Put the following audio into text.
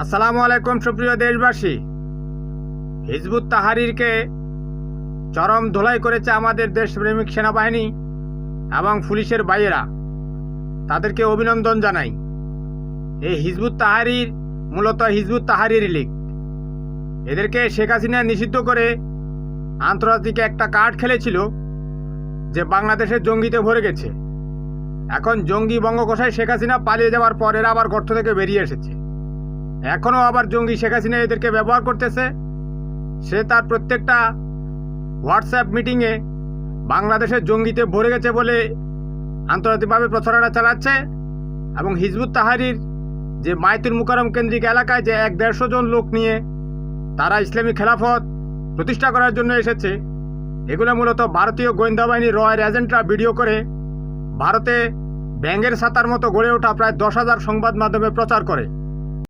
আসসালামু আলাইকুম সুপ্রিয় দেশবাসী। হিজবুত তাহরিরকে চরম ধোলাই করেছে আমাদের দেশপ্রেমিক সেনাবাহিনী এবং পুলিশের ভাইয়েরা। তাদেরকে অভিনন্দন জানাই। এই হিজবুত তাহরির মূলত হিজবুত তাহরির লীগ। এদেরকে শেখ হাসিনা নিষিদ্ধ করে আন্তর্জাতিক একটা কার্ড খেলেছিল যে বাংলাদেশের জঙ্গিতে ভরে গেছে। এখন জঙ্গি বঙ্গোপসাগরে শেখ হাসিনা পালিয়ে যাওয়ার পর এরা আবার গর্ত থেকে বেরিয়ে এসেছে। এখনও আবার জঙ্গি শেখ হাসিনা এদেরকে ব্যবহার করতেছে। সে তার প্রত্যেকটা হোয়াটসঅ্যাপ মিটিংয়ে বাংলাদেশের জঙ্গিতে ভরে গেছে বলে আন্তর্জাতিকভাবে প্রচারণা চালাচ্ছে। এবং হিজবুত তাহরির যে মাইতুল মুকাররম কেন্দ্রিক এলাকায় যে 150 জন লোক নিয়ে তারা ইসলামী খেলাফত প্রতিষ্ঠা করার জন্য এসেছে, এগুলো মূলত ভারতীয় গোয়েন্দা বাহিনী রয়ের এজেন্টরা ভিডিও করে ভারতে ব্যাঙের ছাতার মতো গড়ে ওঠা প্রায় 10,000 সংবাদ মাধ্যমে প্রচার করে।